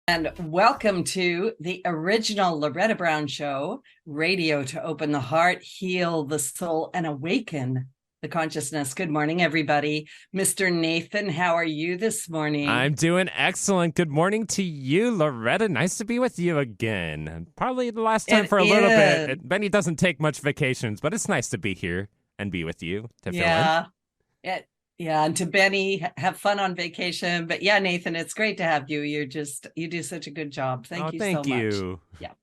And welcome to the original Loretta Brown Show, radio to open the heart, heal the soul, and awaken the consciousness. Good morning, everybody. Mr. Nathan, how are you this morning? I'm doing excellent. Good morning to you, Loretta. Nice to be with you again. Probably the last time It for a little is. bit. Benny doesn't take much vacations, but it's nice to be here and be with you to fill in. Yeah. Yeah. And to Benny, have fun on vacation. But yeah, Nathan, it's great to have you. You do such a good job. Oh, Thank you so thank much. you. Yeah.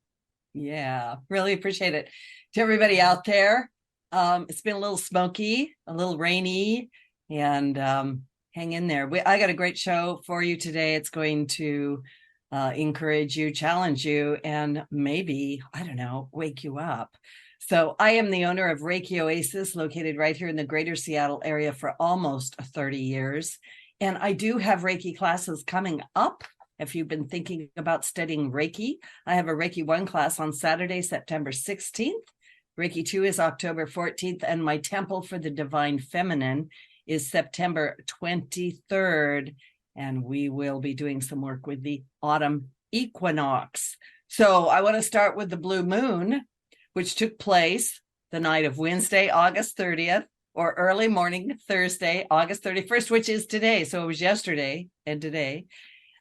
Yeah. Really appreciate it. To everybody out there, it's been a little smoky, a little rainy, and hang in there. I got a great show for you today. It's going to encourage you, challenge you, and maybe, I don't know, wake you up. So I am the owner of Reiki Oasis, located right here in the greater Seattle area for almost 30 years. And I do have Reiki classes coming up. If you've been thinking about studying Reiki, I have a Reiki 1 class on Saturday, September 16th. Reiki 2 is October 14th, and my Temple for the Divine Feminine is September 23rd. And we will be doing some work with the autumn equinox. So I want to start with the blue moon, which took place the night of Wednesday, August 30th, or early morning Thursday, August 31st, which is today. So it was yesterday and today.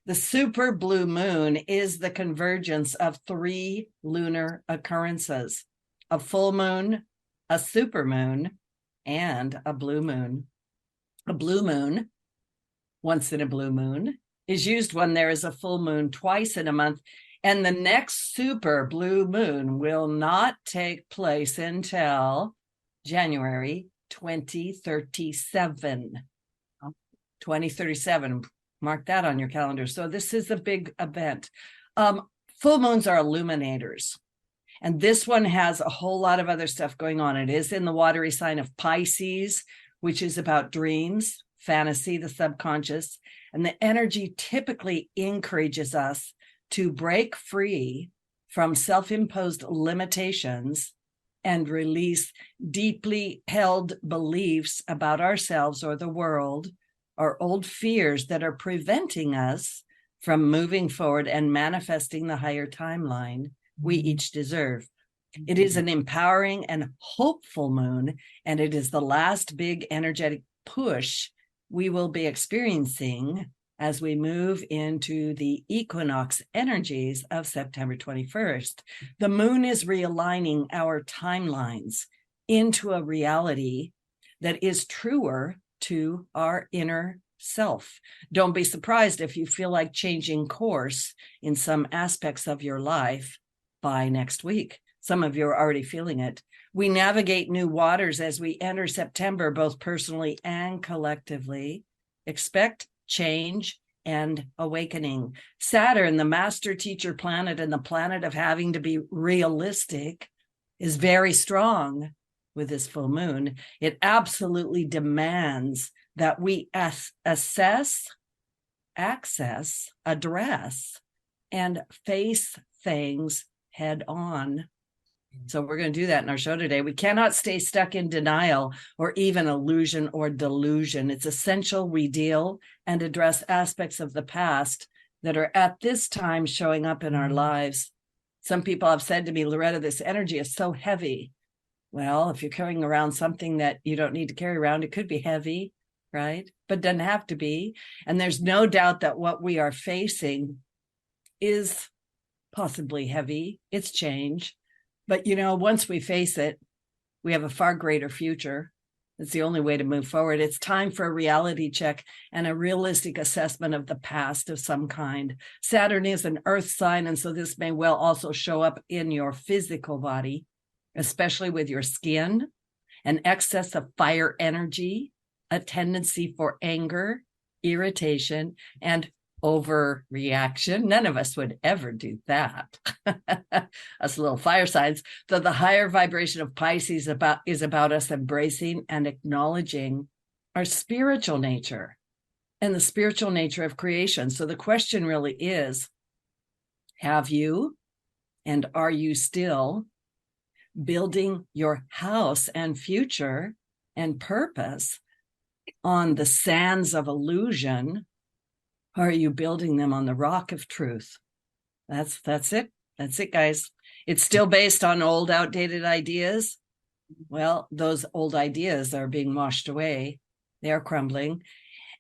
The super blue moon is the convergence of 3 lunar occurrences: a full moon, a super moon, and a blue moon. A blue moon, once in a blue moon, is used when there is a full moon twice in a month. And the next super blue moon will not take place until January 2037. 2037. Mark that on your calendar. So this is a big event. Full moons are illuminators. And this one has a whole lot of other stuff going on. It is in the watery sign of Pisces, which is about dreams, fantasy, the subconscious. And the energy typically encourages us to break free from self-imposed limitations and release deeply held beliefs about ourselves or the world, or old fears that are preventing us from moving forward and manifesting the higher timeline we each deserve. It is an empowering and hopeful moon, and it is the last big energetic push we will be experiencing as we move into the equinox energies of September 21st. The moon is realigning our timelines into a reality that is truer to our inner self. Don't be surprised if you feel like changing course in some aspects of your life by next week. Some of you are already feeling it. We navigate new waters as we enter September, both personally and collectively. Expect change and awakening. Saturn, the master teacher planet and the planet of having to be realistic, is very strong with this full moon. It absolutely demands that we assess, access, address, and face things head on. So we're going to do that in our show today. We cannot stay stuck in denial or even illusion or delusion. It's essential we deal and address aspects of the past that are at this time showing up in our lives. Some people have said to me, Loretta, this energy is so heavy. Well, if you're carrying around something that you don't need to carry around, it could be heavy, right? But doesn't have to be. And there's no doubt that what we are facing is possibly heavy. It's change. But, once we face it, we have a far greater future. It's the only way to move forward. It's time for a reality check and a realistic assessment of the past of some kind. Saturn is an earth sign, and so this may well also show up in your physical body, especially with your skin, an excess of fire energy, a tendency for anger, irritation, and overreaction. None of us would ever do that. Us little fire signs. So the higher vibration of Pisces is about us embracing and acknowledging our spiritual nature and the spiritual nature of creation. So the question really is, have you and are you still building your house and future and purpose on the sands of illusion? Or are you building them on the rock of truth? That's it. That's it, guys. It's still based on old, outdated ideas. Well, those old ideas are being washed away. They are crumbling.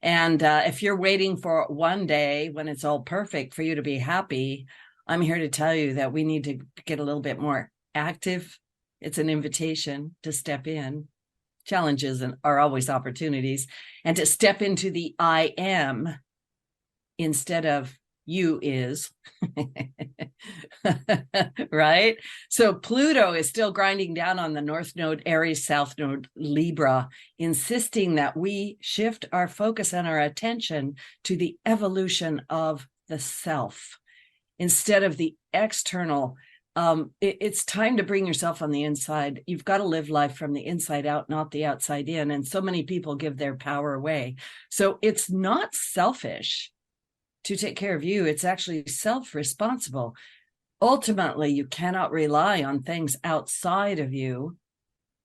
And if you're waiting for one day when it's all perfect for you to be happy, I'm here to tell you that we need to get a little bit more active. It's an invitation to step in. Challenges are always opportunities, and to step into the I am instead of you is. Right? So Pluto is still grinding down on the North Node, Aries, South Node, Libra, insisting that we shift our focus and our attention to the evolution of the self instead of the external. It's time to bring yourself on the inside. You've got to live life from the inside out, not the outside in. And so many people give their power away. So it's not selfish to take care of you. It's actually self-responsible. Ultimately, you cannot rely on things outside of you.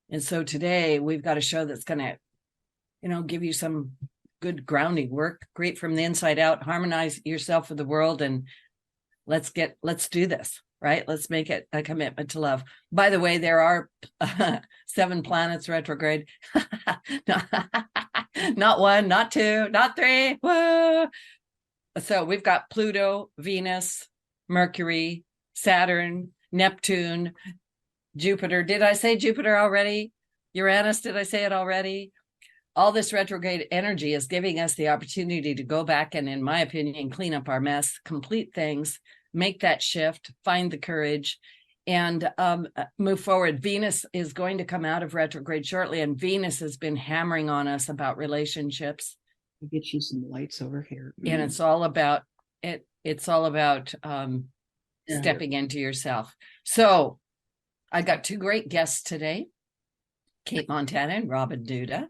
And so today we've got a show that's going to, give you some good grounding work, great from the inside out, harmonize yourself with the world, and let's do this. Right? Let's make it a commitment to love. By the way, there are 7 planets retrograde. Not 1, not 2, not 3. Whoa. So we've got Pluto, Venus, Mercury, Saturn, Neptune, Jupiter. Did I say Jupiter already? Uranus, did I say it already? All this retrograde energy is giving us the opportunity to go back and, in my opinion, clean up our mess, complete things, make that shift, find the courage, and move forward. Venus is going to come out of retrograde shortly, and Venus has been hammering on us about relationships. I'll get you some lights over here. And it's all about it. It's all about stepping into yourself. So I got 2 great guests today, Cate Montana and Robin Duda.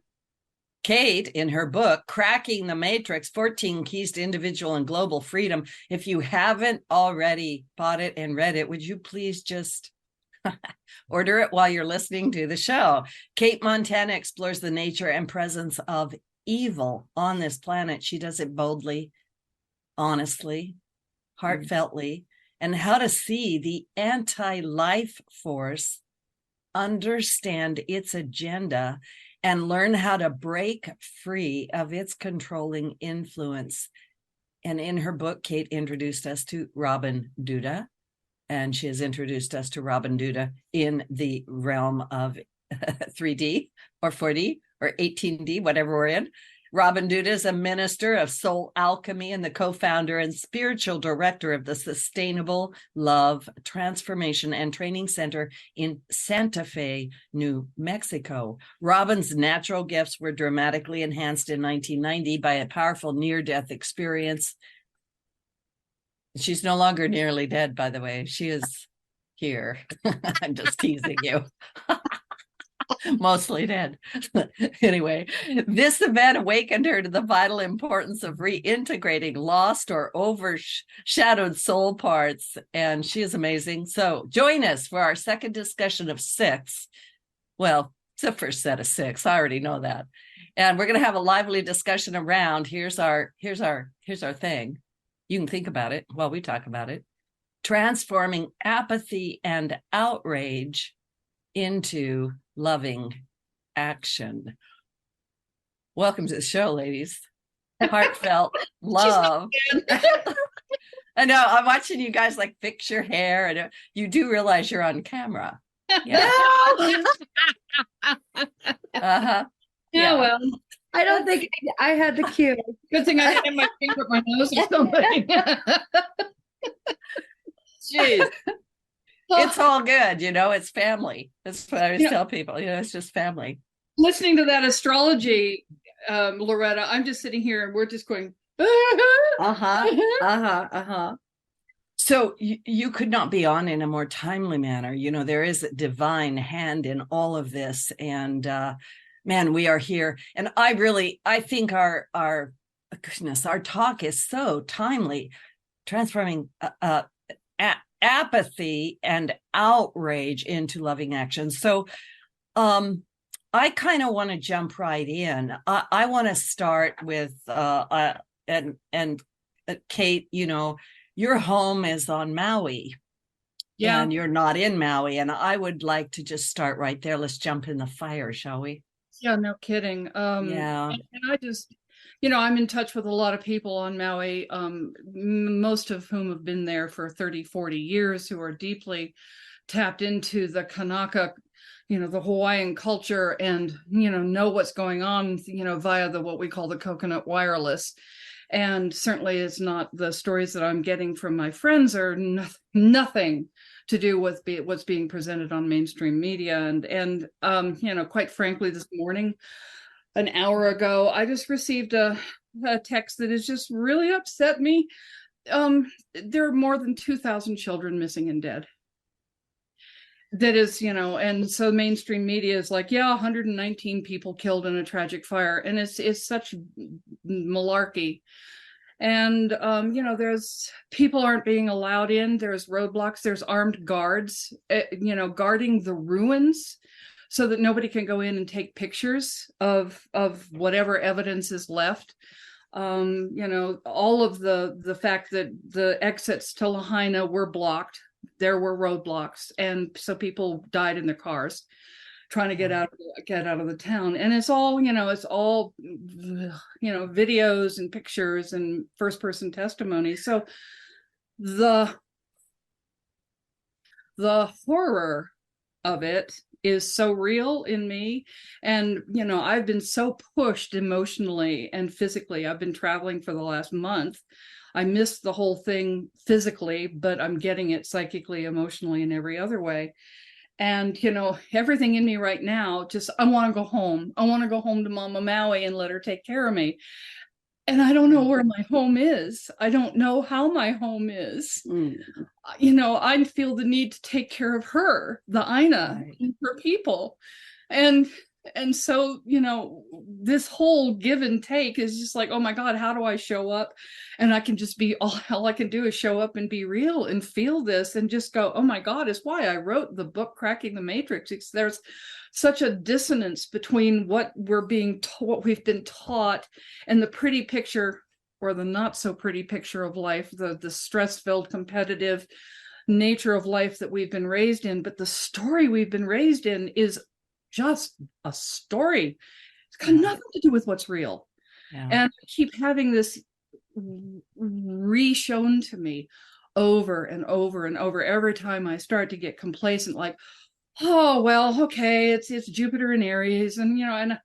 Cate, in her book, Cracking the Matrix, 14 Keys to Individual and Global Freedom. If you haven't already bought it and read it, would you please just order it while you're listening to the show? Cate Montana explores the nature and presence of evil on this planet. She does it boldly, honestly, heartfeltly, and how to see the anti-life force, understand its agenda, and learn how to break free of its controlling influence. And in her book, Cate introduced us to Robin Duda, and she has introduced us to Robin Duda in the realm of 3D or 4D or 18D, whatever we're in. Robin Duda is a minister of soul alchemy and the co-founder and spiritual director of the Sustainable Love Transformation and Training Center in Santa Fe, New Mexico. Robin's natural gifts were dramatically enhanced in 1990 by a powerful near-death experience. She's no longer nearly dead, by the way. She is here. I'm just teasing you. Mostly dead. Anyway, this event awakened her to the vital importance of reintegrating lost or overshadowed soul parts, and she is amazing. So join us for our second discussion of 6. Well, it's the first set of 6. I already know that. And we're going to have a lively discussion around here's our thing. You can think about it while we talk about it. Transforming apathy and outrage into loving action. Welcome to the show, ladies. Heartfelt love. I know, I'm watching you guys like fix your hair, and you do realize you're on camera. Yeah. Yeah, well, I don't think I had the cue. Good thing I didn't have my finger up my nose or something. Jeez. It's all good, it's family. That's what I always tell people. It's just family. Listening to that astrology, Loretta, I'm just sitting here and we're just going, So you could not be on in a more timely manner. There is a divine hand in all of this. And man, we are here. And I think our talk is so timely, transforming apathy and outrage into loving action. So I kind of want to jump right in. I want to start with and Cate, your home is on Maui. Yeah. And you're not in Maui. And I would like to just start right there. Let's jump in the fire, shall we? Yeah, no kidding. Yeah. And I just, I'm in touch with a lot of people on Maui, most of whom have been there for 30, 40 years, who are deeply tapped into the Kanaka, the Hawaiian culture, and, know what's going on, via what we call the coconut wireless. And certainly it's not the stories that I'm getting from my friends are nothing to do with what's being presented on mainstream media. And quite frankly, this morning, an hour ago, I just received a text that has just really upset me. There are more than 2,000 children missing and dead. That is, and so mainstream media is like, 119 people killed in a tragic fire. And it's such malarkey. And, there's people aren't being allowed in. There's roadblocks. There's armed guards, guarding the ruins so that nobody can go in and take pictures of whatever evidence is left. All of the fact that the exits to Lahaina were blocked. There were roadblocks, and so people died in their cars trying to get out of the town. And it's all videos and pictures and first person testimony. So the horror of it is so real in me. And I've been so pushed emotionally and physically. I've been traveling for the last month. I missed the whole thing physically, but I'm getting it psychically, emotionally, and every other way. And, everything in me right now, just, I want to go home. I want to go home to Mama Maui and let her take care of me. And I don't know where my home is. I don't know how my home is. I feel the need to take care of her, the Aina, and her people. And so, this whole give and take is just like, oh my God, how do I show up? And I can just be, all I can do is show up and be real and feel this and just go, oh my God, is why I wrote the book, Cracking the Matrix. There's such a dissonance between what we've been taught and the pretty picture or the not so pretty picture of life, the stress-filled, competitive nature of life that we've been raised in. But the story we've been raised in is just a story. It's got nothing to do with what's real. And I keep having this re-shown to me over and over and over every time I start to get complacent, like, oh well, okay, it's Jupiter in Aries, and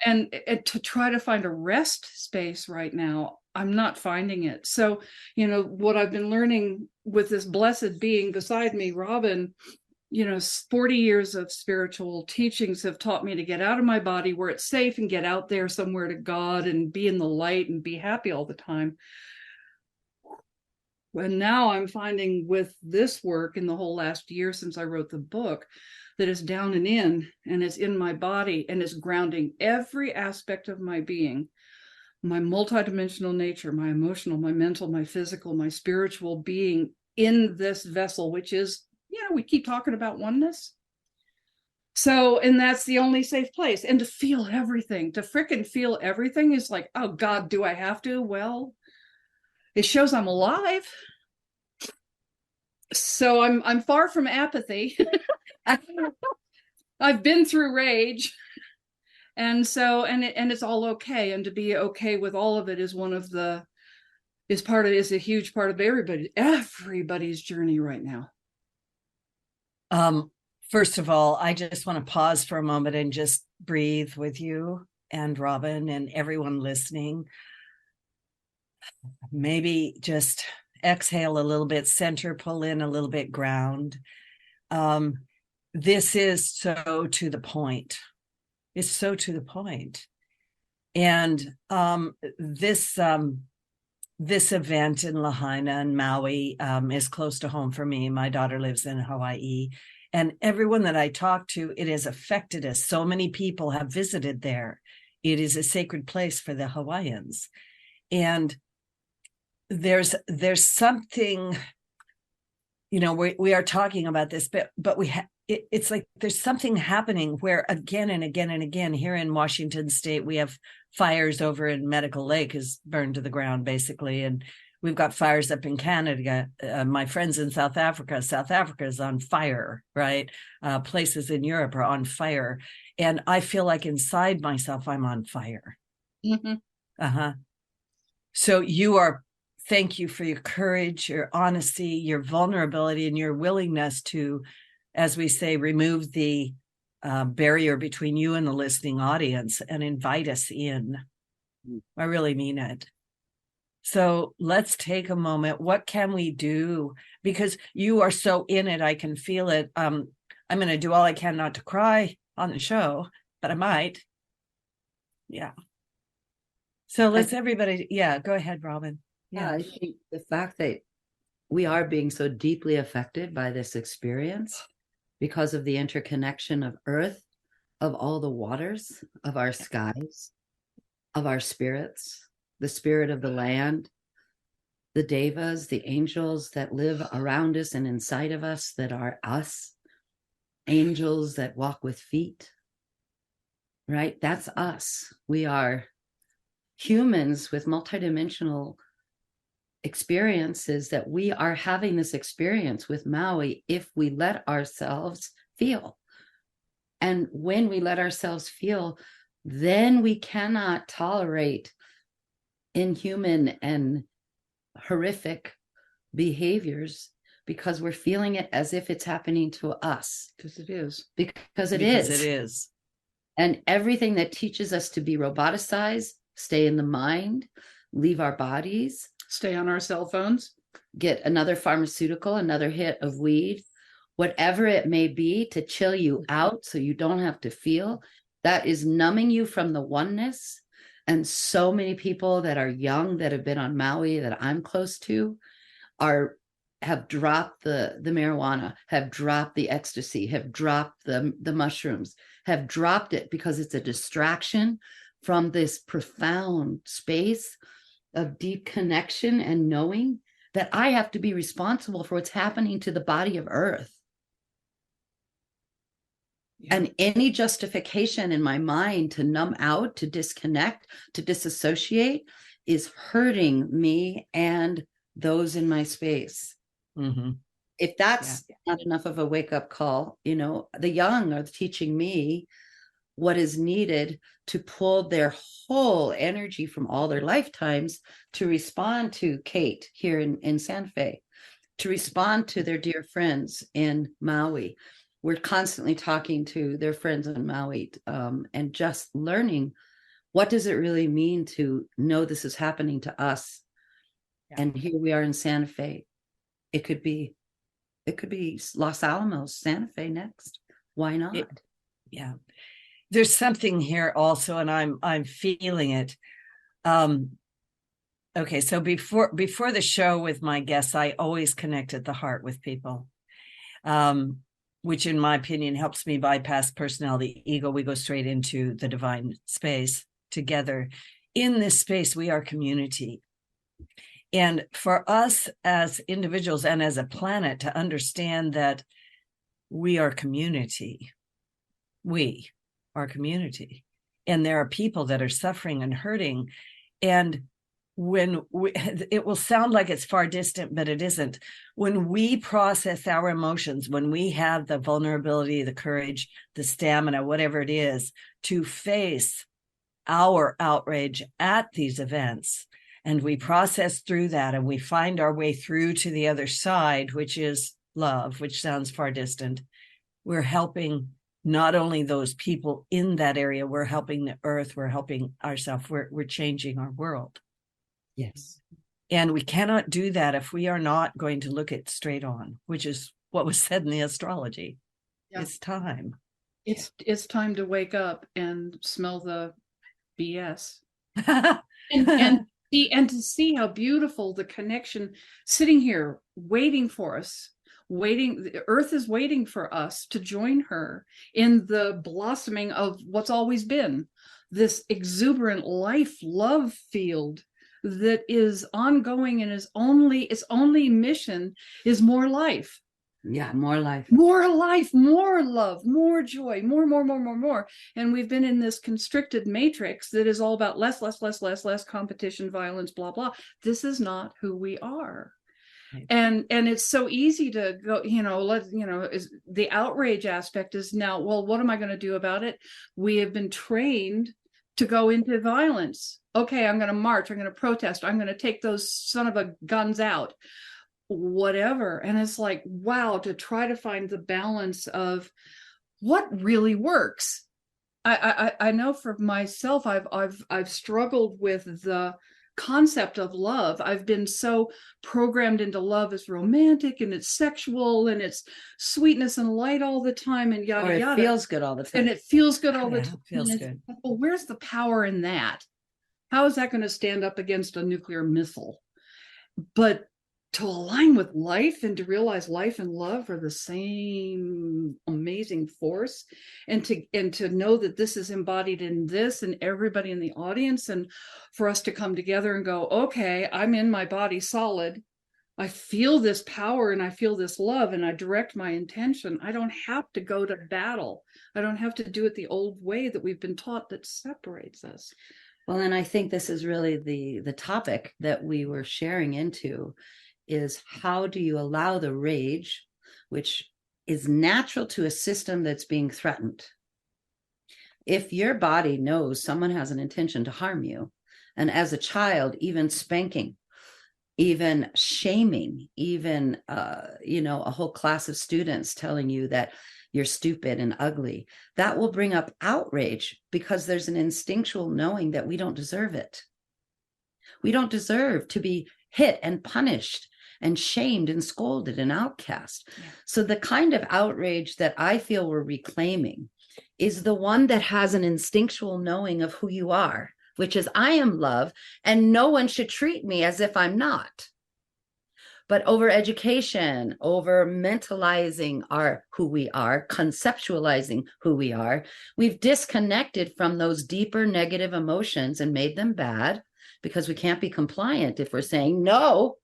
and to try to find a rest space right now, I'm not finding it. So what I've been learning with this blessed being beside me, Robin, 40 years of spiritual teachings have taught me to get out of my body where it's safe and get out there somewhere to God and be in the light and be happy all the time. And now I'm finding with this work in the whole last year since I wrote the book that it's down and in, and it's in my body, and it's grounding every aspect of my being, my multidimensional nature, my emotional, my mental, my physical, my spiritual being in this vessel, which is, we keep talking about oneness. So, and that's the only safe place. And to feel everything, to frickin' feel everything is like, oh God, do I have to? Well, it shows I'm alive. So I'm far from apathy. I've been through rage. And so, and it's all okay. And to be okay with all of it is is a huge part of everybody's journey right now. First of all, I just want to pause for a moment and just breathe with you and Robin and everyone listening. Maybe just exhale a little bit, center, pull in a little bit, ground. This is so to the point. It's so to the point. And this event in Lahaina and Maui is close to home for me. My daughter lives in Hawaii, and everyone that I talk to, it has affected us. So many people have visited there. It is a sacred place for the Hawaiians. And there's something, we are talking about this, but it's like there's something happening where again and again and again here in Washington State, we have fires over in Medical Lake is burned to the ground basically. And We've got fires up in Canada. My friends in South Africa is on fire, right? Places in Europe are on fire. And I feel like inside myself, I'm on fire. Mm-hmm. So thank you for your courage, your honesty, your vulnerability, and your willingness to, as we say, remove the barrier between you and the listening audience and invite us in. I really mean it. So let's take a moment. What can we do? Because you are so in it, I can feel it. I'm going to do all I can not to cry on the show, but I might. Yeah. So let's everybody. Yeah, go ahead, Robin. Yeah, I think the fact that we are being so deeply affected by this experience because of the interconnection of Earth, of all the waters, of our skies, of our spirits, the spirit of the land, the devas, the angels that live around us and inside of us that are us, angels that walk with feet, right? That's us. We are humans with multidimensional experiences, that we are having this experience with Maui if we let ourselves feel. And when we let ourselves feel, then we cannot tolerate inhuman and horrific behaviors, because we're feeling it as if it's happening to us. Because it is. Because it is. And everything that teaches us to be roboticized, stay in the mind, leave our bodies, stay on our cell phones, get another pharmaceutical, another hit of weed, whatever it may be, to chill you out so you don't have to feel, that is numbing you from the oneness. And so many people that are young, that have been on Maui, that I'm close to, have dropped the marijuana, have dropped the ecstasy, have dropped the mushrooms, have dropped it because it's a distraction from this profound space of deep connection and knowing that I have to be responsible for what's happening to the body of Earth. Yeah. And any justification in my mind to numb out, to disconnect, to disassociate is hurting me and those in my space. Mm-hmm. If that's not enough of a wake-up call, the young are teaching me what is needed to pull their whole energy from all their lifetimes to respond to Cate here in Santa Fe, to respond to their dear friends in Maui. We're constantly talking to their friends in Maui, and just learning, what does it really mean to know this is happening to us? Yeah. And here we are in Santa Fe. It could be Los Alamos, Santa Fe next. Why not? Yeah. There's something here also, and I'm feeling it. Okay, so before the show with my guests, I always connect at the heart with people, which in my opinion helps me bypass personality, ego. We go straight into the divine space together. In this space, we are community. And for us as individuals and as a planet to understand that we are community, we are community, and there are people that are suffering and hurting. And it will sound like it's far distant, but it isn't. When we process our emotions, when we have the vulnerability, the courage, the stamina, whatever it is, to face our outrage at these events, and we process through that, and we find our way through to the other side, which is love, which sounds far distant, we're helping not only those people in that area, we're helping the earth, we're helping ourselves, we're changing our world. Yes. And we cannot do that if we are not going to look it straight on, which is what was said in the astrology. Yeah. It's time. It's time to wake up and smell the BS. and to see how beautiful the connection sitting here waiting for us. The earth is waiting for us to join her in the blossoming of what's always been this exuberant love field that is ongoing, and its only mission is more life. Yeah, more life. More life, more love, more joy, more. And we've been in this constricted matrix that is all about less competition, violence, blah, blah. This is not who we are. Right. And it's so easy to go, is the outrage aspect is now, well, what am I going to do about it? We have been trained to go into violence. Okay, I'm going to march, I'm going to protest, I'm going to take those son of a guns out, whatever. And it's like, wow, to try to find the balance of what really works. I know for myself, I've struggled with the concept of love. I've been so programmed into love as romantic and it's sexual and it's sweetness and light all the time and yada Or yada. it feels good all the time. And it feels good all the Yeah, time. it feels And good. well, where's the power in that? How is that going to stand up against a nuclear missile? But to align with life and to realize life and love are the same amazing force, and to know that this is embodied in this and everybody in the audience, and for us to come together and go, okay, I'm in my body solid. I feel this power and I feel this love and I direct my intention. I don't have to go to battle. I don't have to do it the old way that we've been taught that separates us. Well, and I think this is really the topic that we were sharing into, is how do you allow the rage, which is natural to a system that's being threatened. If your body knows someone has an intention to harm you, and as a child, even spanking, even shaming, even, a whole class of students telling you that you're stupid and ugly, that will bring up outrage, because there's an instinctual knowing that we don't deserve it. We don't deserve to be hit and punished and shamed and scolded and outcast. Yeah. So the kind of outrage that I feel we're reclaiming is the one that has an instinctual knowing of who you are, which is I am love and no one should treat me as if I'm not. But over education, over mentalizing who we are, conceptualizing who we are, we've disconnected from those deeper negative emotions and made them bad, because we can't be compliant if we're saying no.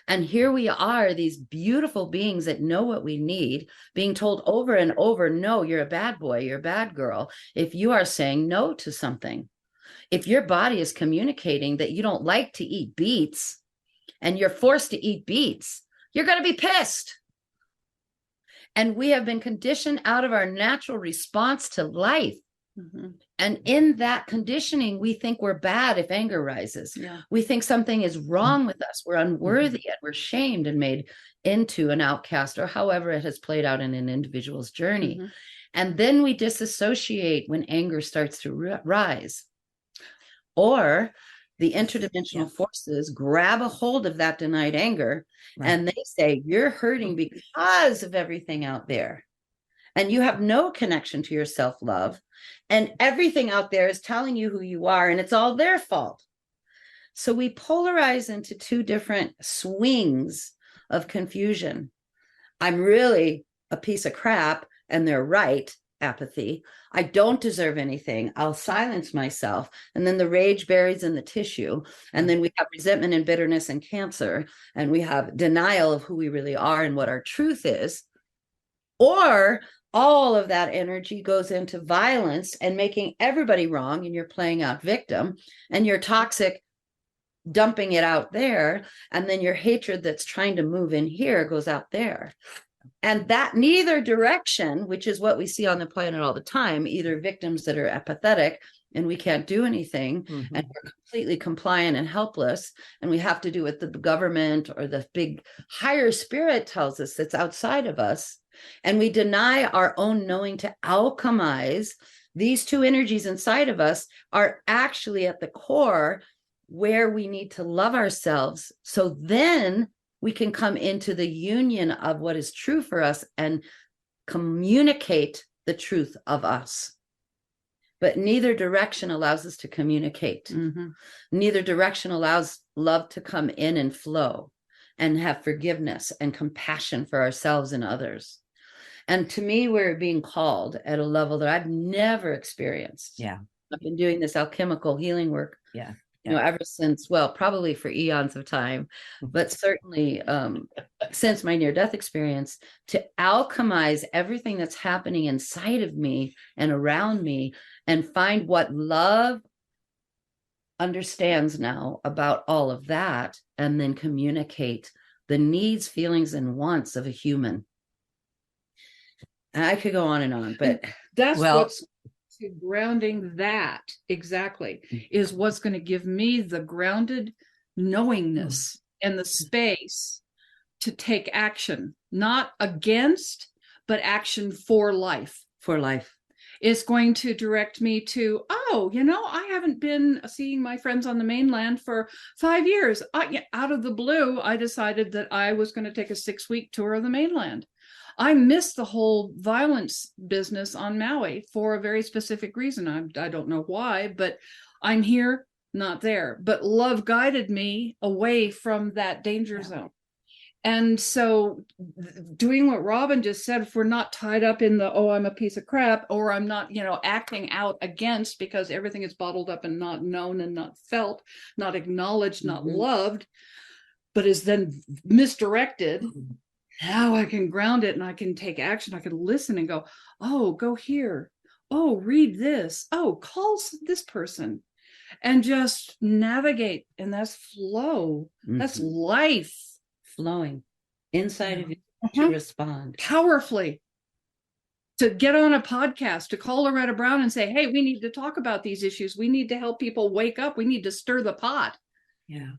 And here we are, these beautiful beings that know what we need, being told over and over, no, you're a bad boy, you're a bad girl, if you are saying no to something. If your body is communicating that you don't like to eat beets and you're forced to eat beets, you're going to be pissed. And we have been conditioned out of our natural response to life. Mm-hmm. And in that conditioning, we think we're bad if anger rises. Yeah. We think something is wrong with us. We're unworthy, and we're shamed and made into an outcast, or however it has played out in an individual's journey. Mm-hmm. And then we disassociate when anger starts to rise. Or the interdimensional forces grab a hold of that denied anger, right, and they say, you're hurting because of everything out there. And you have no connection to your self-love. And everything out there is telling you who you are, and it's all their fault. So we polarize into two different swings of confusion. I'm really a piece of crap, and they're right, apathy. I don't deserve anything. I'll silence myself. And then the rage buries in the tissue. And then we have resentment and bitterness and cancer. And we have denial of who we really are and what our truth is. Or all of that energy goes into violence and making everybody wrong, and you're playing out victim, and you're toxic, dumping it out there, and then your hatred that's trying to move in here goes out there. And that neither direction, which is what we see on the planet all the time, either victims that are apathetic and we can't do anything, mm-hmm, and we're completely compliant and helpless, and we have to do what the government or the big higher spirit tells us that's outside of us. And we deny our own knowing to alchemize. These two energies inside of us are actually at the core where we need to love ourselves. So then we can come into the union of what is true for us and communicate the truth of us. But neither direction allows us to communicate. Mm-hmm. Neither direction allows love to come in and flow and have forgiveness and compassion for ourselves and others. And to me, we're being called at a level that I've never experienced. Yeah. I've been doing this alchemical healing work ever since, well, probably for eons of time, but certainly since my near-death experience, to alchemize everything that's happening inside of me and around me and find what love understands now about all of that, and then communicate the needs, feelings, and wants of a human. And I could go on, but that's what's grounding that exactly is what's going to give me the grounded knowingness and the space to take action, not against, but action for life. For life. It's going to direct me to, I haven't been seeing my friends on the mainland for 5 years. Out of the blue, I decided that I was going to take a 6-week tour of the mainland. I missed the whole violence business on Maui for a very specific reason. I don't know why, but I'm here, not there. But love guided me away from that danger zone. And so doing what Robin just said, if we're not tied up in the, I'm a piece of crap, or I'm not, acting out against because everything is bottled up and not known and not felt, not acknowledged, not loved, but is then misdirected. Now I can ground it and I can take action. I can listen and go, go here. Read this. Call this person, and just navigate. And that's flow. That's life flowing inside of you to respond powerfully. To get on a podcast, to call Loretta Brown and say, hey, we need to talk about these issues. We need to help people wake up. We need to stir the pot. Yeah.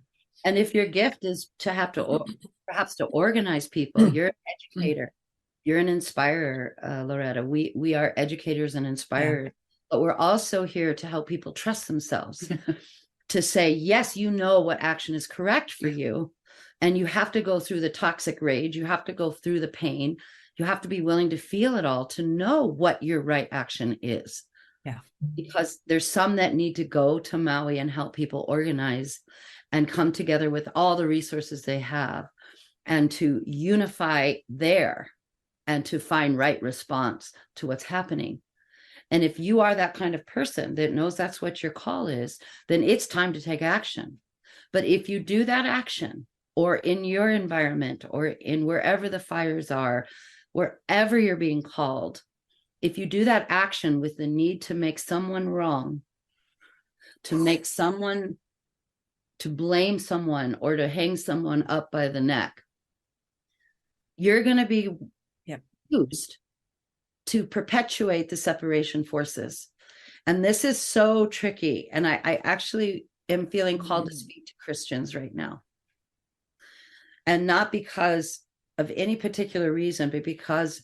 And if your gift is to have to perhaps to organize people, you're an educator, you're an inspirer, Loretta. We are educators and inspirers, but we're also here to help people trust themselves, to say, yes, what action is correct for you. And you have to go through the toxic rage. You have to go through the pain. You have to be willing to feel it all to know what your right action is. Yeah. Because there's some that need to go to Maui and help people organize and come together with all the resources they have and to unify there and to find right response to what's happening. And if you are that kind of person that knows that's what your call is, then it's time to take action. But if you do that action, or in your environment, or in wherever the fires are, wherever you're being called, if you do that action with the need to make someone wrong, to blame someone, or to hang someone up by the neck, you're going to be used to perpetuate the separation forces. And this is so tricky. And I actually am feeling called to speak to Christians right now. And not because of any particular reason, but because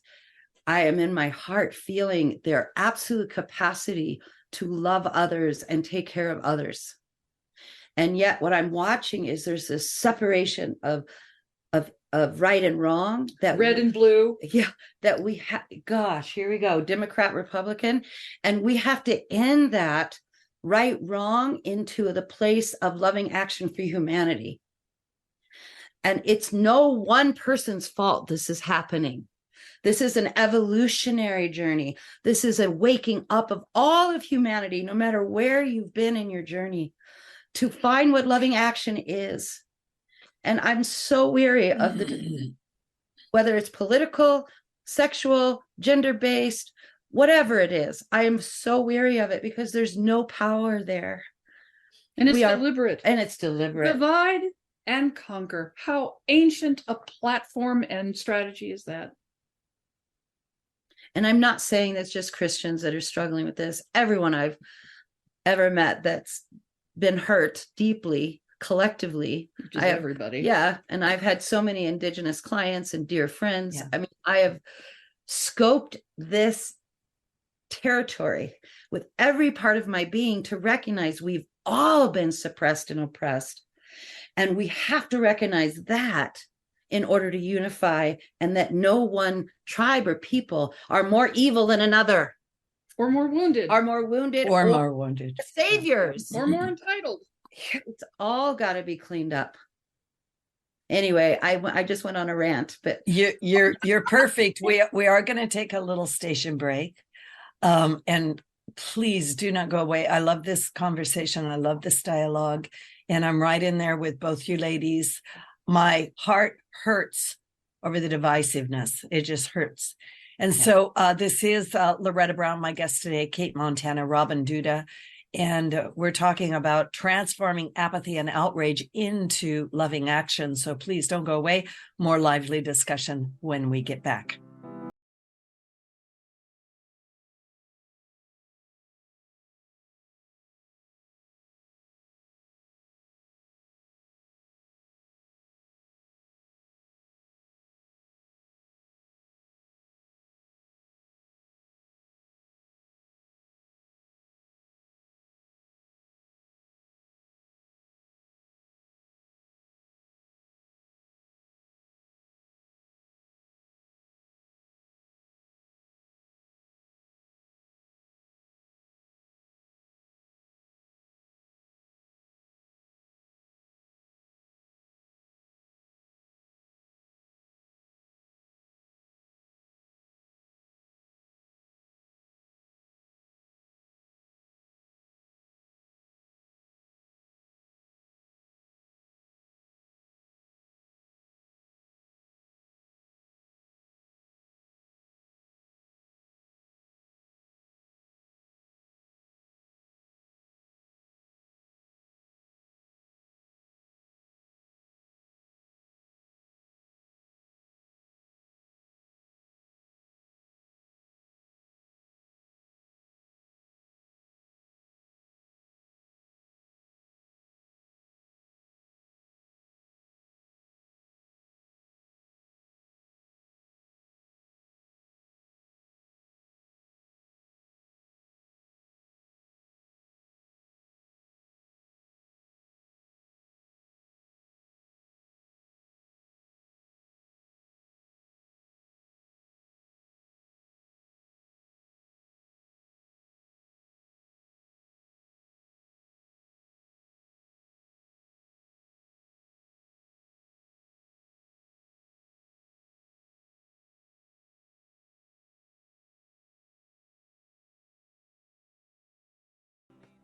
I am in my heart feeling their absolute capacity to love others and take care of others. And yet what I'm watching is there's this separation of right and wrong, that red and blue. Yeah, that we have, gosh, here we go, Democrat, Republican. And we have to end that right, wrong into the place of loving action for humanity. And it's no one person's fault this is happening. This is an evolutionary journey. This is a waking up of all of humanity, no matter where you've been in your journey, to find what loving action is. And I'm so weary of whether it's political, sexual, gender-based, whatever it is. I am so weary of it because there's no power there. And it's deliberate. And it's deliberate. Divide and conquer. How ancient a platform and strategy is that? And I'm not saying that's just Christians that are struggling with this. Everyone I've ever met that's been hurt deeply, collectively. Everybody. Yeah. And I've had so many Indigenous clients and dear friends. Yeah. I mean, I have scoped this territory with every part of my being to recognize we've all been suppressed and oppressed. And we have to recognize that in order to unify, and that no one tribe or people are more evil than another. Or more wounded. Are more wounded. Or more wounded. Saviors. Or more entitled. It's all got to be cleaned up. Anyway, I just went on a rant, but you're perfect. We are going to take a little station break, and please do not go away. I love this conversation. I love this dialogue. And I'm right in there with both you ladies. My heart hurts over the divisiveness. It just hurts. And so this is Loretta Brown, my guest today, Cate Montana, Robin Duda. And we're talking about transforming apathy and outrage into loving action. So please don't go away. More lively discussion when we get back.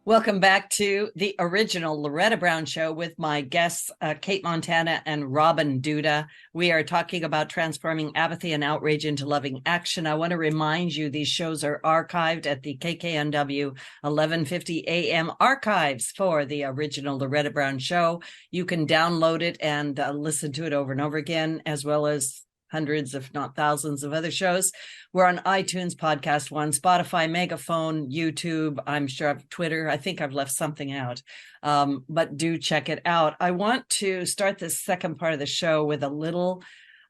Welcome back to the original Loretta Brown Show with my guests, Cate Montana and Robin Duda. We are talking about transforming apathy and outrage into loving action. I want to remind you these shows are archived at the KKNW 1150 AM archives for the original Loretta Brown Show. You can download it and listen to it over and over again, as well as hundreds, if not thousands of other shows. We're on iTunes, Podcast One, Spotify, Megaphone, YouTube. I'm sure I've Twitter. I think I've left something out, but do check it out. I want to start this second part of the show with a little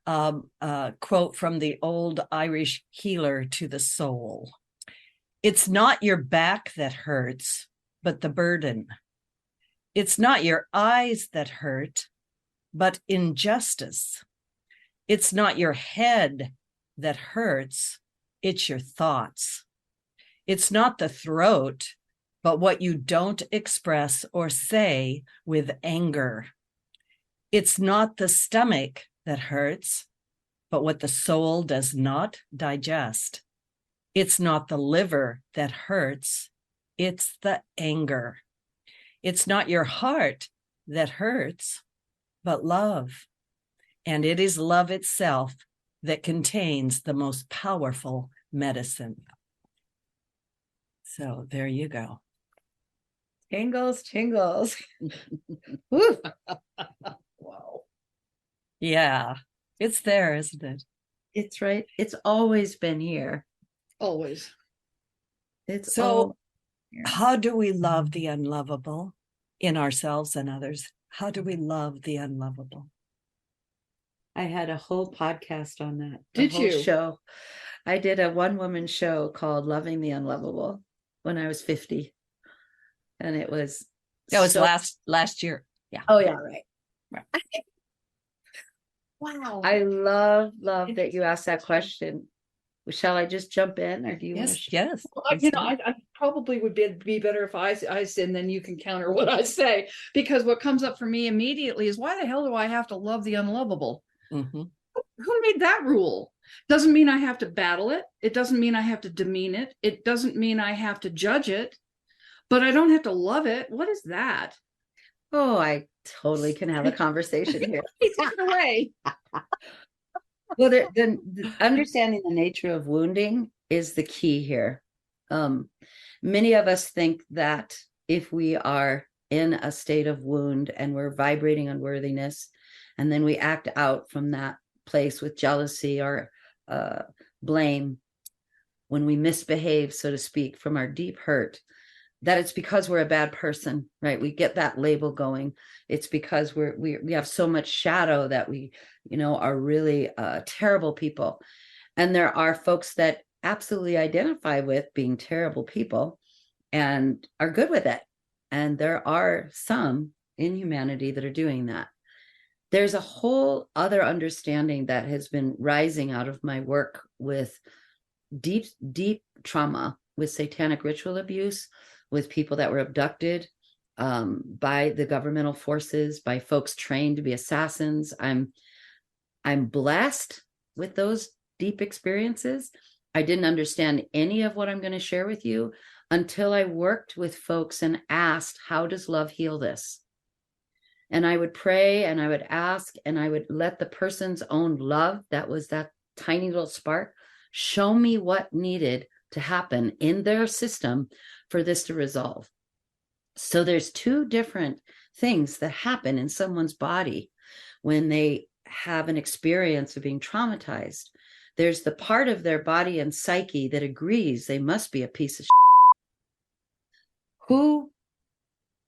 quote from the old Irish healer to the soul. It's not your back that hurts, but the burden. It's not your eyes that hurt, but injustice. It's not your head that hurts, it's your thoughts. It's not the throat, but what you don't express or say with anger. It's not the stomach that hurts, but what the soul does not digest. It's not the liver that hurts, it's the anger. It's not your heart that hurts, but love. And it is love itself that contains the most powerful medicine. So there you go. Tingles, tingles. Wow. Yeah, it's there, isn't it? It's right. It's always been here. Always. It's so. How do we love the unlovable in ourselves and others? How do we love the unlovable? I had a whole podcast on that. Did you? Show. I did a one-woman show called Loving the Unlovable when I was 50. And it was... That was last year. Yeah. Oh, yeah, right. Wow. I love that you asked that question. Shall I just jump in, or do you want to? Yes. Well, I probably would be better if I say, and then you can counter what I say, because what comes up for me immediately is, why the hell do I have to love the unlovable? Mm-hmm. Who made that rule? Doesn't mean I have to battle it. It doesn't mean I have to demean it. It doesn't mean I have to judge it, but I don't have to love it. What is that? Oh, I totally can have a conversation here. Take it away. Well, the understanding the nature of wounding is the key here. Many of us think that if we are in a state of wound and we're vibrating unworthiness, and then we act out from that place with jealousy or blame, when we misbehave, so to speak, from our deep hurt, that it's because we're a bad person, right? We get that label going. It's because we have so much shadow that we, are really terrible people. And there are folks that absolutely identify with being terrible people and are good with it. And there are some in humanity that are doing that. There's a whole other understanding that has been rising out of my work with deep, deep trauma, with satanic ritual abuse, with people that were abducted by the governmental forces, by folks trained to be assassins. I'm blessed with those deep experiences. I didn't understand any of what I'm going to share with you until I worked with folks and asked, how does love heal this? And I would pray and I would ask and I would let the person's own love, that was that tiny little spark, show me what needed to happen in their system for this to resolve. So there's two different things that happen in someone's body when they have an experience of being traumatized. There's the part of their body and psyche that agrees they must be a piece of shit. Who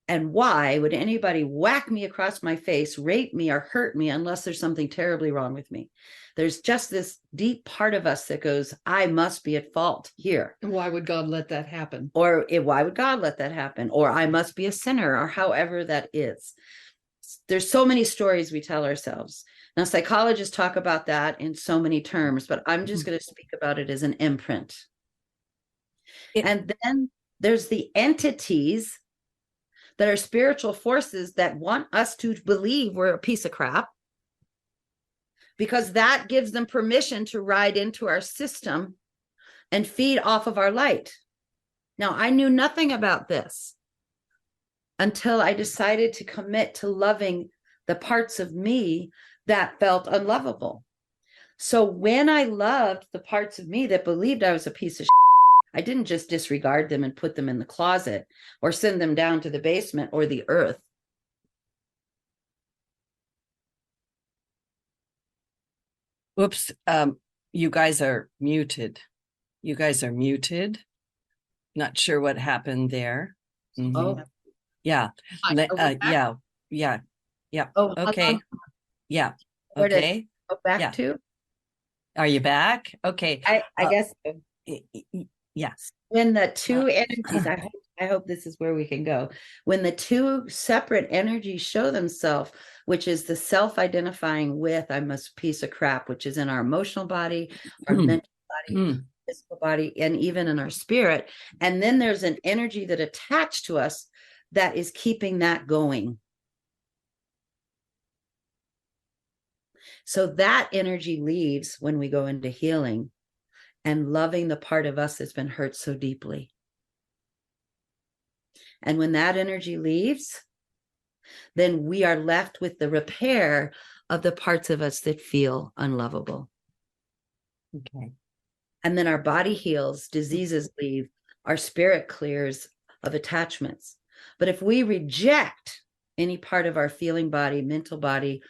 and why would anybody whack me across my face, rape me, or hurt me unless there's something terribly wrong with me? There's just this deep part of us that goes, I must be at fault here. Why would God let that happen? Or why would God let that happen? Or I must be a sinner, or however that is. There's so many stories we tell ourselves. Now, psychologists talk about that in so many terms, but I'm just going to speak about it as an imprint. And then there's the entities that are spiritual forces that want us to believe we're a piece of crap, because that gives them permission to ride into our system and feed off of our light. Now, I knew nothing about this until I decided to commit to loving the parts of me that felt unlovable. So when I loved the parts of me that believed I was a piece of shit, I didn't just disregard them and put them in the closet or send them down to the basement or the earth. Whoops. You guys are muted. You guys are muted. Not sure what happened there. Mm-hmm. Oh, yeah. Yeah. Oh, okay. Yeah. Where did Okay. Go back to? Are you back? Okay. I guess so. Yes. When the two energies, I hope this is where we can go. When the two separate energies show themselves, which is the self-identifying with I'm a piece of crap, which is in our emotional body, our mental body, physical body, and even in our spirit. And then there's an energy that attached to us that is keeping that going. So that energy leaves when we go into healing and loving the part of us that's been hurt so deeply. And when that energy leaves, then we are left with the repair of the parts of us that feel unlovable. Okay. And then our body heals, diseases leave, our spirit clears of attachments. But if we reject any part of our feeling body, mental body,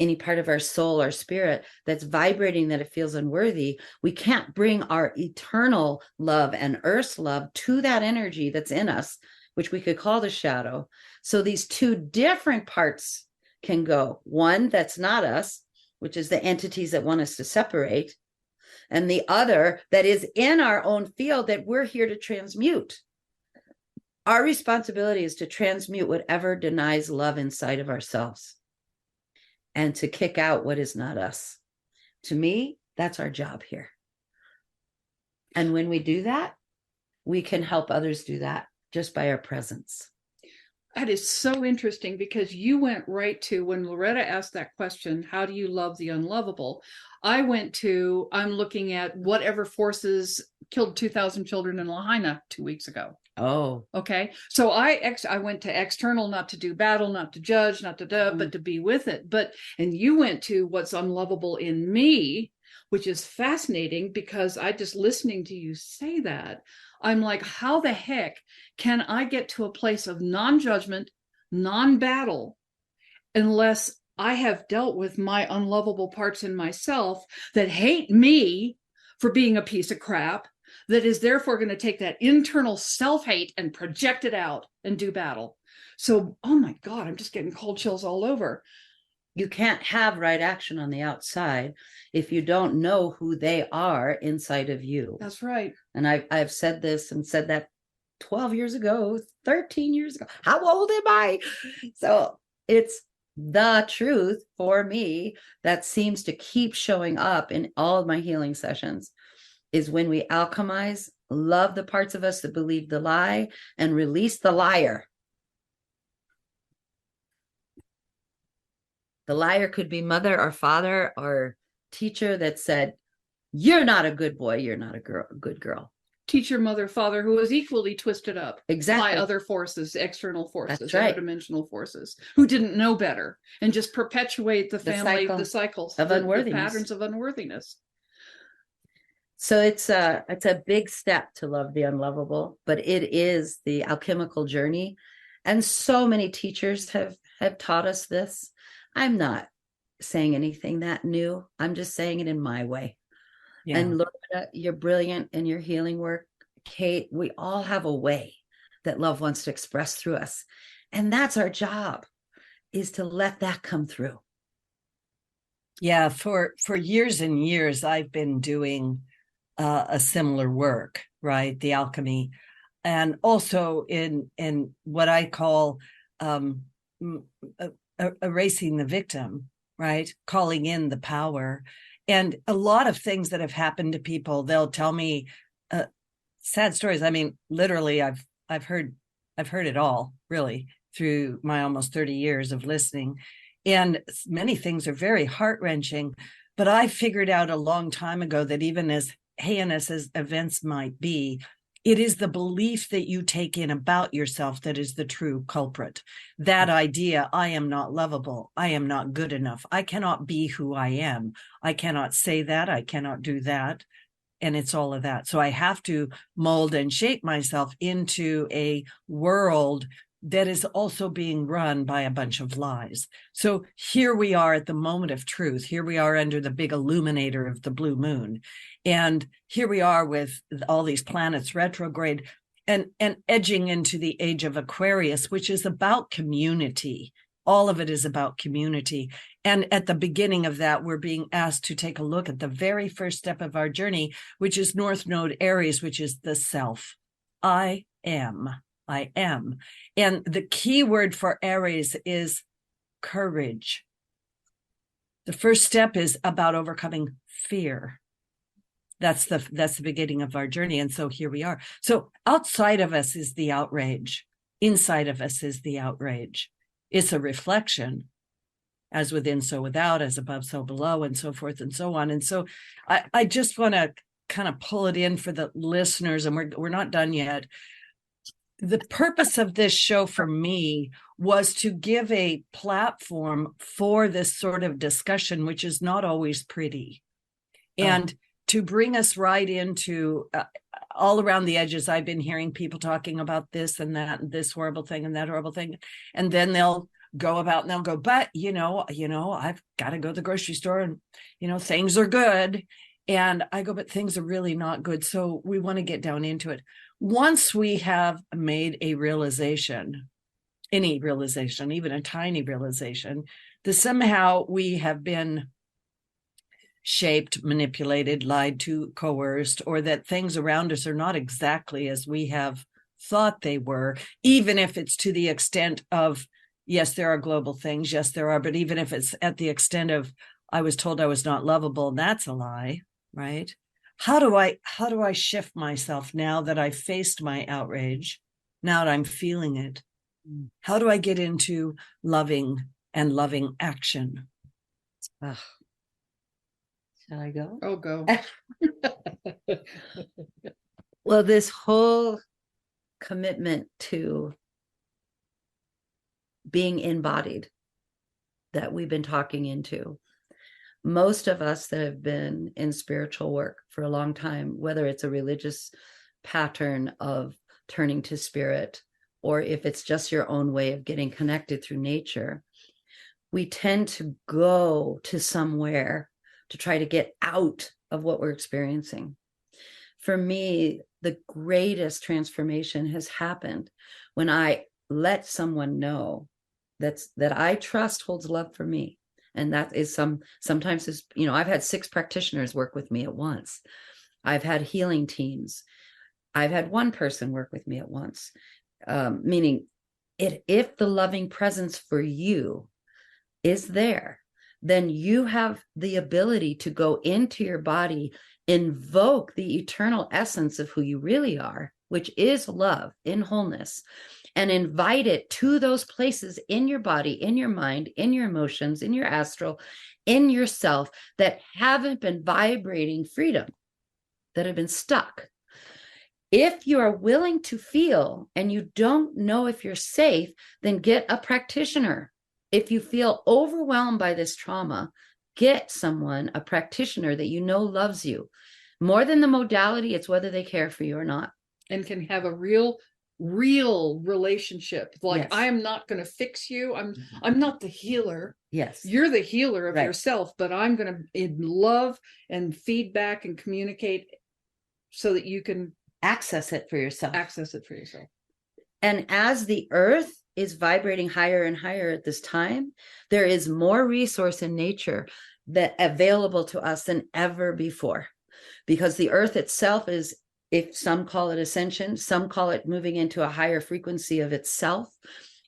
any part of our soul, our spirit that's vibrating that it feels unworthy, we can't bring our eternal love and earth's love to that energy that's in us, which we could call the shadow. So these two different parts can go. One that's not us, which is the entities that want us to separate, and the other that is in our own field that we're here to transmute. Our responsibility is to transmute whatever denies love inside of ourselves and to kick out what is not us. To me, that's our job here. And when we do that, we can help others do that just by our presence. That is so interesting, because you went right to, when Loretta asked that question, how do you love the unlovable? I went to, I'm looking at whatever forces killed 2,000 children in Lahaina 2 weeks ago. Oh, Okay. So I went to external, not to do battle, not to judge, not to but to be with it. And you went to what's unlovable in me, which is fascinating, because I just listening to you say that, I'm like, how the heck can I get to a place of non-judgment, non-battle, unless I have dealt with my unlovable parts in myself that hate me for being a piece of crap, that is therefore going to take that internal self-hate and project it out and do battle. So, oh my God, I'm just getting cold chills all over. you can't have right action on the outside if you don't know who they are inside of you. That's right. And I've said this and said that 12 years ago, 13 years ago. How old am I? So it's the truth for me that seems to keep showing up in all of my healing sessions, is when we alchemize, love the parts of us that believe the lie, and release the liar. The liar could be mother or father or teacher that said, you're not a good boy, you're not a good girl. Teacher, mother, father, who was equally twisted up Exactly. by other forces, external forces, That's right. interdimensional forces, who didn't know better and just perpetuate the family, the cycles of unworthiness, the patterns of unworthiness. So it's a big step to love the unlovable, but it is the alchemical journey. And so many teachers have taught us this. I'm not saying anything that new. I'm just saying it in my way. Yeah. And Loretta, you're brilliant in your healing work. Cate, we all have a way that love wants to express through us. And that's our job, is to let that come through. Yeah, for years and years, I've been doing a similar work, right? The alchemy, and also in what I call erasing the victim, right? Calling in the power. And a lot of things that have happened to people, they'll tell me sad stories. I mean, literally, I've heard it all, really, through my almost 30 years of listening. And many things are very heart-wrenching. But I figured out a long time ago that even as heinous as events might be, it is the belief that you take in about yourself that is the true culprit. That idea, I am not lovable, I am not good enough, I cannot be who I am, I cannot say that, I cannot do that. And it's all of that. So I have to mold and shape myself into a world that is also being run by a bunch of lies. So here we are at the moment of truth. Here we are under the big illuminator of the blue moon. And here we are with all these planets retrograde and edging into the age of Aquarius, which is about community. All of it is about community. And at the beginning of that, we're being asked to take a look at the very first step of our journey, which is North Node Aries, which is the self. I am. And the key word for Aries is courage. The first step is about overcoming fear. That's the beginning of our journey. And so here we are. So outside of us is the outrage. Inside of us is the outrage. It's a reflection, as within, so without, as above, so below, and so forth and so on. And so I just want to kind of pull it in for the listeners, and we're not done yet. The purpose of this show for me was to give a platform for this sort of discussion, which is not always pretty. And to bring us right into all around the edges. I've been hearing people talking about this and that, and this horrible thing and that horrible thing. And then they'll go about and they'll go, but, you know, I've got to go to the grocery store and, things are good. And I go, but things are really not good. So we want to get down into it. Once we have made a realization, any realization, even a tiny realization, that somehow we have been shaped, manipulated, lied to, coerced, or that things around us are not exactly as we have thought they were, even if it's to the extent of, yes, there are global things, yes, there are, but even if it's at the extent of, I was told I was not lovable, that's a lie, right? How do I shift myself now that I've faced my outrage, now that I'm feeling it? How do I get into loving and loving action? Shall I go? Oh, go. Well, this whole commitment to being embodied that we've been talking into, most of us that have been in spiritual work for a long time, whether it's a religious pattern of turning to spirit, or if it's just your own way of getting connected through nature, we tend to go to somewhere to try to get out of what we're experiencing. For me, the greatest transformation has happened when I let someone know that I trust holds love for me. And that is sometimes is, I've had 6 practitioners work with me at once. I've had healing teams. I've had one person work with me at once, meaning if the loving presence for you is there, then you have the ability to go into your body, invoke the eternal essence of who you really are, which is love in wholeness, and invite it to those places in your body, in your mind, in your emotions, in your astral, in yourself that haven't been vibrating freedom, that have been stuck. If you are willing to feel and you don't know if you're safe, then get a practitioner. If you feel overwhelmed by this trauma, get someone, a practitioner that you know loves you. More than the modality, it's whether they care for you or not. And can have a real relationship. Like, Yes. I am not going to fix you. I'm not the healer. Yes. You're the healer of Right. yourself, but I'm going to in love and feedback and communicate so that you can Access it for yourself. access it for yourself. And as the earth is vibrating higher and higher at this time, there is more resource in nature that available to us than ever before, because the earth itself is, if some call it ascension, some call it moving into a higher frequency of itself.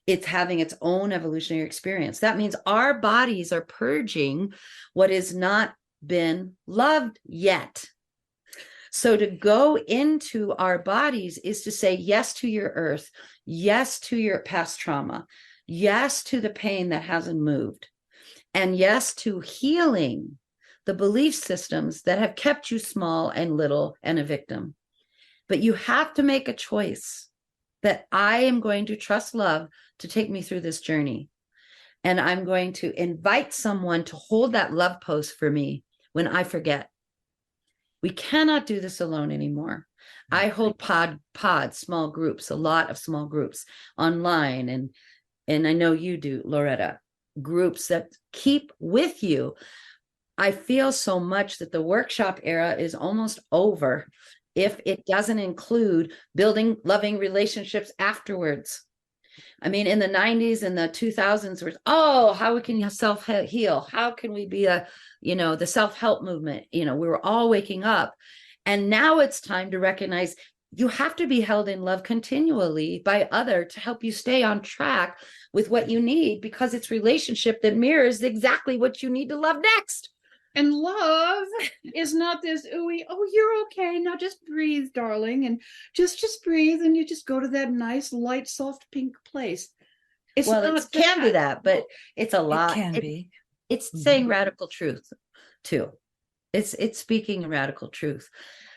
It's having its own evolutionary experience. That means our bodies are purging what has not been loved yet. So to go into our bodies is to say yes to your earth, yes to your past trauma, yes to the pain that hasn't moved, and yes to healing the belief systems that have kept you small and little and a victim. But you have to make a choice that I am going to trust love to take me through this journey. And I'm going to invite someone to hold that love post for me when I forget. We cannot do this alone anymore. I hold pods, small groups, a lot of small groups online. And I know you do, Loretta, groups that keep with you. I feel so much that the workshop era is almost over if it doesn't include building loving relationships afterwards. I mean, in the 90s and the 2000s was, how can you self-heal? How can we be the self-help movement? We were all waking up. And now it's time to recognize you have to be held in love continually by other to help you stay on track with what you need, because it's relationship that mirrors exactly what you need to love next. And love is not this ooey, you're okay. Now just breathe, darling. And just breathe. And you just go to that nice, light, soft pink place. It can be that, but it's a lot. It can be. It's saying radical truth too. It's speaking radical truth.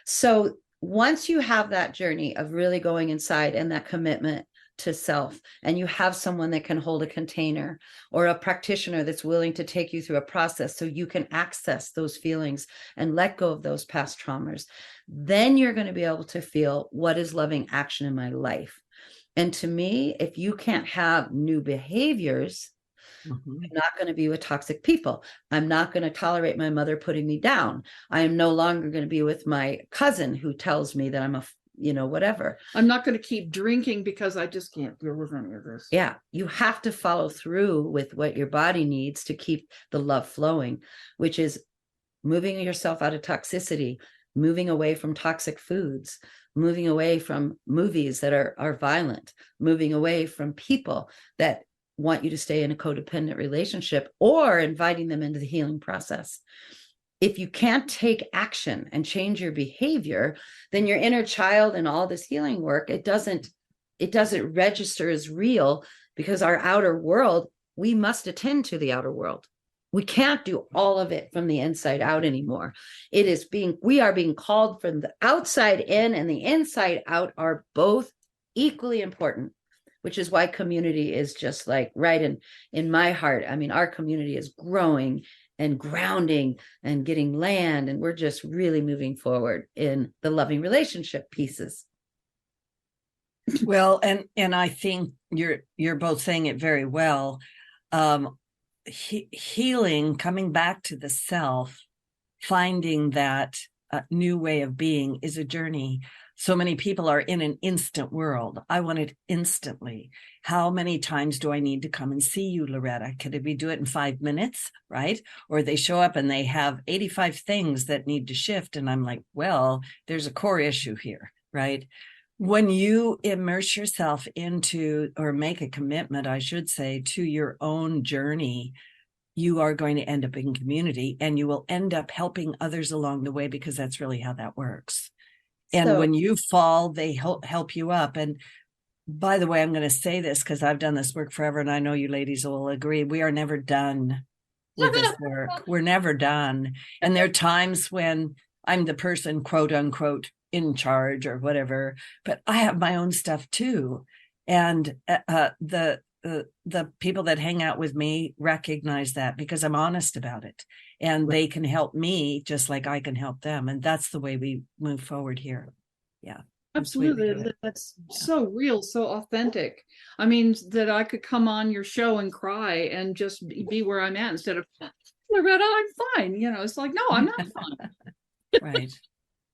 So once you have that journey of really going inside and that commitment to self, and you have someone that can hold a container or a practitioner that's willing to take you through a process so you can access those feelings and let go of those past traumas, then you're going to be able to feel what is loving action in my life. And to me, if you can't have new behaviors, I'm not going to be with toxic people. I'm not going to tolerate my mother putting me down. I am no longer going to be with my cousin who tells me that I'm a whatever. I'm not going to keep drinking because I just can't deal with any of this. Yeah. You have to follow through with what your body needs to keep the love flowing, which is moving yourself out of toxicity, moving away from toxic foods, moving away from movies that are violent, moving away from people that want you to stay in a codependent relationship, or inviting them into the healing process. If you can't take action and change your behavior, then your inner child and all this healing work, it doesn't it doesn't register as real because our outer world, we must attend to the outer world. We can't do all of it from the inside out anymore. We are being called from the outside in, and the inside out are both equally important, which is why community is just like right in my heart. I mean, our community is growing and grounding and getting land, and we're just really moving forward in the loving relationship pieces. Well, and I think you're both saying it very well. Healing, coming back to the self, finding that new way of being is a journey. So many people are in an instant world. I want it instantly. How many times do I need to come and see you, Loretta? Could we do it in 5 minutes, right? Or they show up and they have 85 things that need to shift. And I'm like, well, there's a core issue here, right? When you immerse yourself into, or make a commitment, I should say, to your own journey, you are going to end up in community, and you will end up helping others along the way, because that's really how that works. And when you fall, they help you up. And by the way, I'm going to say this because I've done this work forever, and I know you ladies will agree. We are never done with this work. We're never done. And there are times when I'm the person, quote unquote, in charge or whatever, but I have my own stuff too. And the people that hang out with me recognize that, because I'm honest about it, and they can help me just like I can help them. And that's the way we move forward here. Yeah. Absolutely. That's so real, so authentic. I mean, that I could come on your show and cry and just be where I'm at instead of, Loretta, I'm fine. You know, it's like, no, I'm not fine. Right.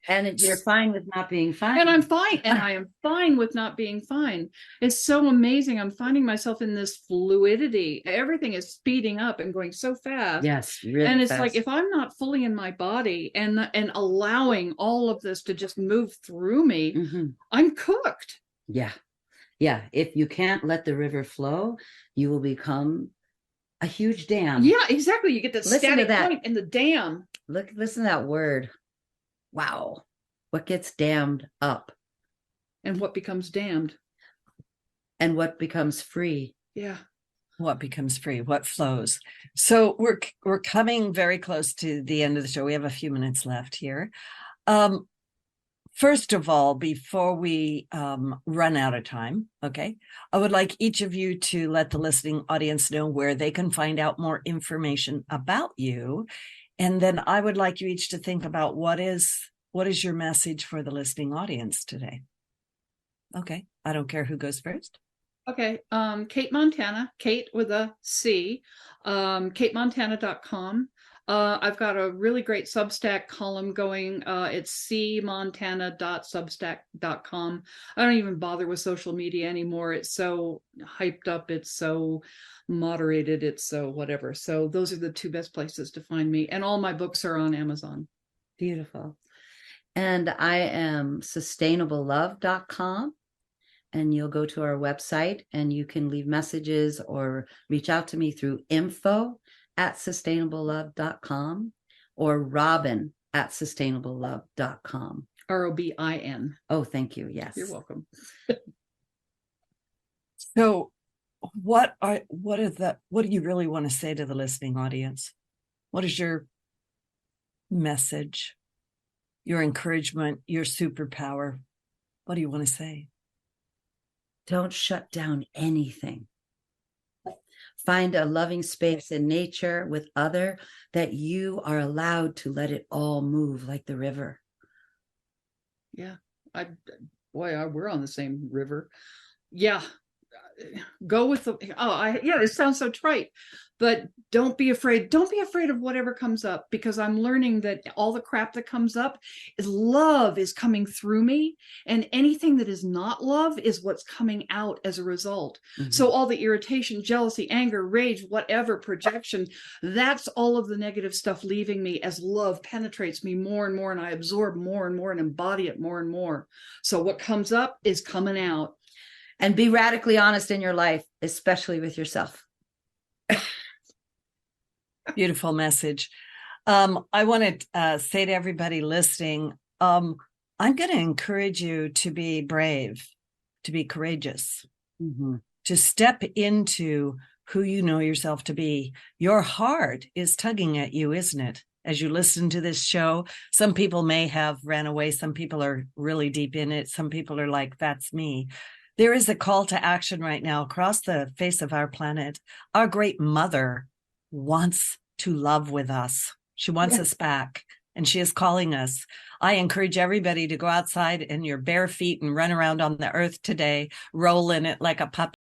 And you're fine with not being fine. And I'm fine. And I am fine with not being fine. It's so amazing. I'm finding myself in this fluidity. Everything is speeding up and going so fast. Yes, really. And it's fast. like, if I'm not fully in my body and allowing all of this to just move through me, I'm cooked. Yeah. Yeah. If you can't let the river flow, you will become a huge dam. Yeah, exactly. You get the static that. point in the dam. Listen to that word. Wow. What gets dammed up? And what becomes damned? And what becomes free? Yeah. What becomes free? What flows? So we're coming very close to the end of the show. We have a few minutes left here. First of all, before we run out of time, okay, I would like each of you to let the listening audience know where they can find out more information about you. And then I would like you each to think about what is your message for the listening audience today? Okay. I don't care who goes first. Okay. Cate Montana, Cate with a C, catemontana.com. I've got a really great Substack column going. It's cmontana.substack.com. I don't even bother with social media anymore. It's so hyped up. It's so moderated. It's so whatever. So those are the two best places to find me. And all my books are on Amazon. Beautiful. And I am sustainablelove.com. And you'll go to our website and you can leave messages or reach out to me through info@sustainablelove.com or robin@sustainablelove.com. ROBIN. Oh, thank you. Yes. You're welcome. So what do you really want to say to the listening audience? What is your message, your encouragement, your superpower? What do you want to say? Don't shut down anything. Find a loving space in nature with other that you are allowed to let it all move like the river. Yeah. We're on the same river. Yeah. Go with it sounds so trite, but don't be afraid. Don't be afraid of whatever comes up, because I'm learning that all the crap that comes up is love is coming through me, and anything that is not love is what's coming out as a result. So all the irritation, jealousy, anger, rage, whatever, projection, that's all of the negative stuff leaving me as love penetrates me more and more, and I absorb more and more and embody it more and more. So what comes up is coming out. And be radically honest in your life, especially with yourself. Beautiful message. I want to say to everybody listening, I'm going to encourage you to be brave, to be courageous, Mhm. to step into who you know yourself to be. Your heart is tugging at you, isn't it? As you listen to this show, some people may have ran away. Some people are really deep in it. Some people are like, that's me. There is a call to action right now across the face of our planet. Our great mother wants to love with us. She wants us back, and she is calling us. I encourage everybody to go outside in your bare feet and run around on the earth today, roll in it like a puppy.